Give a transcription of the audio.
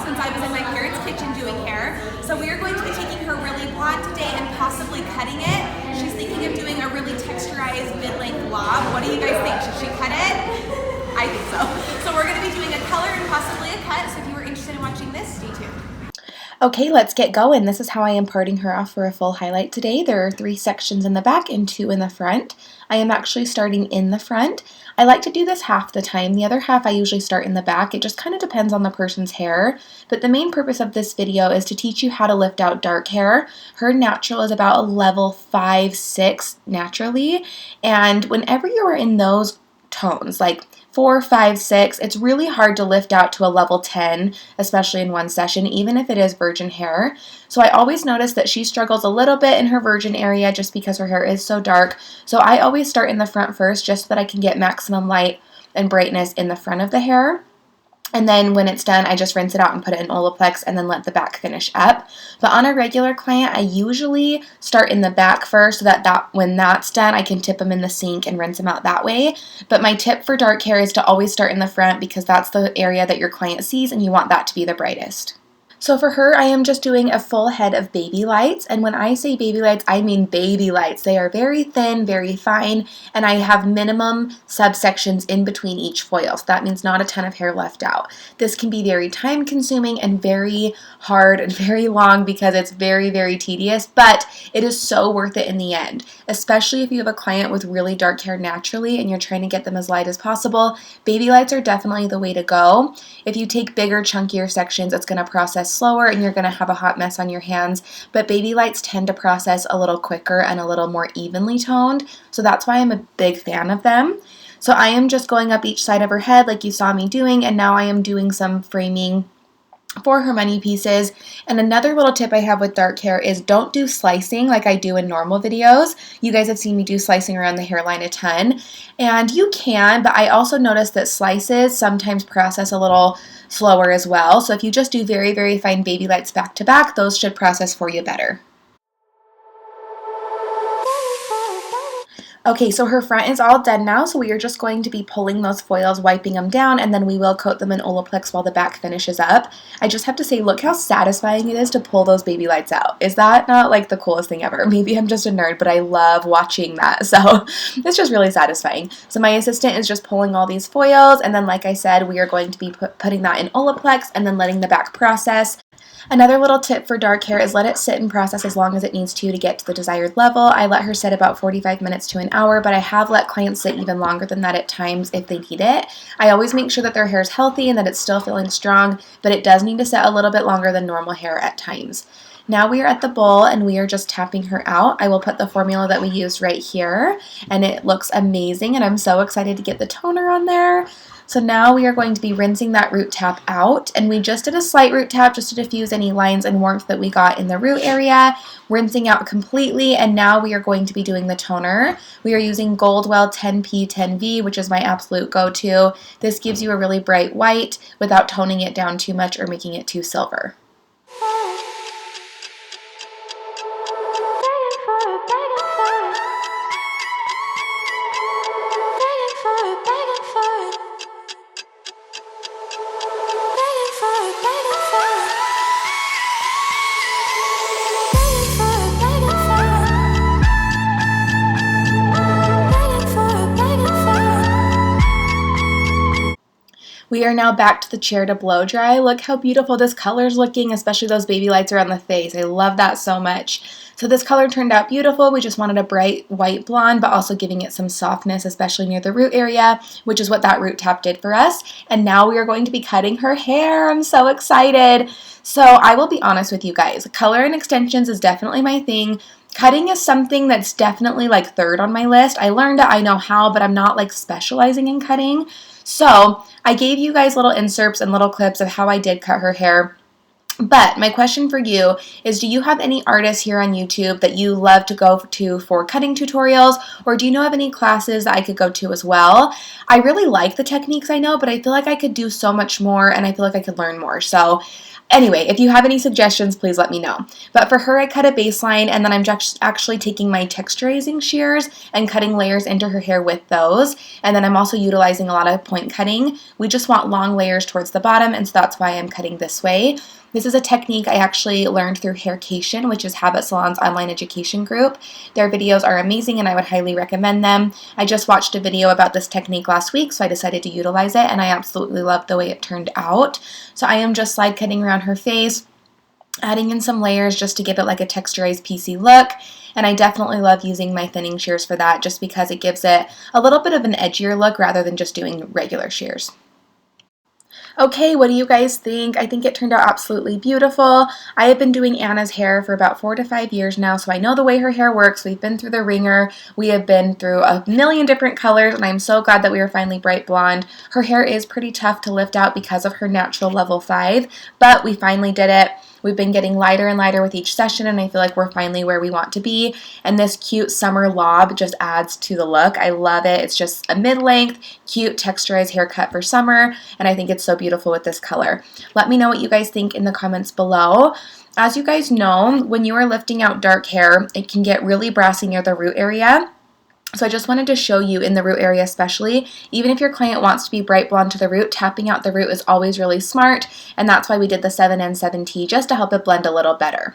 Since I was in my parents' kitchen doing hair. So we are going to be taking her really blonde today and possibly cutting it. She's thinking of doing a really texturized mid-length lob. What do you guys think? Should she cut it? I think so. So we're going to be doing a color and possibly a cut. So if you were interested in watching this, stay tuned. Okay, let's get going. This is how I am parting her off for a full highlight today. There are 3 sections in the back and 2 in the front. I am actually starting in the front. I like to do this half the time. The other half I usually start in the back. It just kind of depends on the person's hair. But the main purpose of this video is to teach you how to lift out dark hair. Her natural is about a level 5, 6 naturally. And whenever you are in those tones, like 4, 5, 6, it's really hard to lift out to a level 10, especially in one session, even if it is virgin hair. So I always notice that she struggles a little bit in her virgin area just because her hair is so dark. So I always start in the front first just so that I can get maximum light and brightness in the front of the hair. And then when it's done, I just rinse it out and put it in Olaplex and then let the back finish up. But on a regular client, I usually start in the back first so that when that's done, I can tip them in the sink and rinse them out that way. But my tip for dark hair is to always start in the front because that's the area that your client sees and you want that to be the brightest. So for her, I am just doing a full head of baby lights, and when I say baby lights, I mean baby lights. They are very thin, very fine, and I have minimum subsections in between each foil, so that means not a ton of hair left out. This can be very time consuming and very hard and very long because it's very, very tedious, but it is so worth it in the end, especially if you have a client with really dark hair naturally and you're trying to get them as light as possible. Baby lights are definitely the way to go. If you take bigger, chunkier sections, it's going to process slower and you're going to have a hot mess on your hands, but baby lights tend to process a little quicker and a little more evenly toned, so that's why I'm a big fan of them. So I am just going up each side of her head like you saw me doing, and now I am doing some framing for her money pieces. And another little tip I have with dark hair is don't do slicing like I do in normal videos. You guys have seen me do slicing around the hairline a ton, and you can, but I also noticed that slices sometimes process a little slower as well. So if you just do very, very fine baby lights back to back, those should process for you better. Okay, so her front is all done now, so we are just going to be pulling those foils, wiping them down, and then we will coat them in Olaplex while the back finishes up. I just have to say, look how satisfying it is to pull those baby lights out. Is that not like the coolest thing ever? Maybe I'm just a nerd, but I love watching that, so it's just really satisfying. So my assistant is just pulling all these foils, and then like I said, we are going to be putting that in Olaplex and then letting the back process. Another little tip for dark hair is let it sit and process as long as it needs to get to the desired level. I let her sit about 45 minutes to an hour, but I have let clients sit even longer than that at times if they need it. I always make sure that their hair is healthy and that it's still feeling strong, but it does need to sit a little bit longer than normal hair at times. Now we are at the bowl and we are just tapping her out. I will put the formula that we used right here, and it looks amazing, and I'm so excited to get the toner on there. So now we are going to be rinsing that root tap out, and we just did a slight root tap just to diffuse any lines and warmth that we got in the root area, rinsing out completely, and now we are going to be doing the toner. We are using Goldwell 10P 10V, which is my absolute go-to. This gives you a really bright white without toning it down too much or making it too silver. We are now back to the chair to blow dry. Look how beautiful this color is looking, especially those baby lights around the face. I love that so much. So this color turned out beautiful. We just wanted a bright white blonde, but also giving it some softness, especially near the root area, which is what that root tap did for us. And now we are going to be cutting her hair. I'm so excited. So I will be honest with you guys. Color and extensions is definitely my thing. Cutting is something that's definitely like third on my list. I learned it, I know how, but I'm not like specializing in cutting. So I gave you guys little inserts and little clips of how I did cut her hair. But my question for you is, do you have any artists here on YouTube that you love to go to for cutting tutorials, or do you know of any classes that I could go to as well? I really like the techniques I know, but I feel like I could do so much more, and I feel like I could learn more. So anyway, if you have any suggestions, please let me know. But for her, I cut a baseline, and then I'm just actually taking my texturizing shears and cutting layers into her hair with those. And then I'm also utilizing a lot of point cutting. We just want long layers towards the bottom, and so that's why I'm cutting this way. This is a technique I actually learned through Haircation, which is Habit Salon's online education group. Their videos are amazing, and I would highly recommend them. I just watched a video about this technique last week, so I decided to utilize it, and I absolutely loved the way it turned out. So I am just slide cutting around her face, adding in some layers just to give it like a texturized piecey look. And I definitely love using my thinning shears for that, just because it gives it a little bit of an edgier look rather than just doing regular shears. Okay, what do you guys think? I think it turned out absolutely beautiful. I have been doing Anna's hair for about 4 to 5 years now, so I know the way her hair works. We've been through the ringer. We have been through a million different colors, and I'm so glad that we were finally bright blonde. Her hair is pretty tough to lift out because of her natural level 5, but we finally did it. We've been getting lighter and lighter with each session, and I feel like we're finally where we want to be. And this cute summer lob just adds to the look. I love it. It's just a mid-length, cute, texturized haircut for summer, and I think it's so beautiful with this color. Let me know what you guys think in the comments below. As you guys know, when you are lifting out dark hair, it can get really brassy near the root area. So I just wanted to show you in the root area especially, even if your client wants to be bright blonde to the root, tapping out the root is always really smart, and that's why we did the 7N7T, just to help it blend a little better.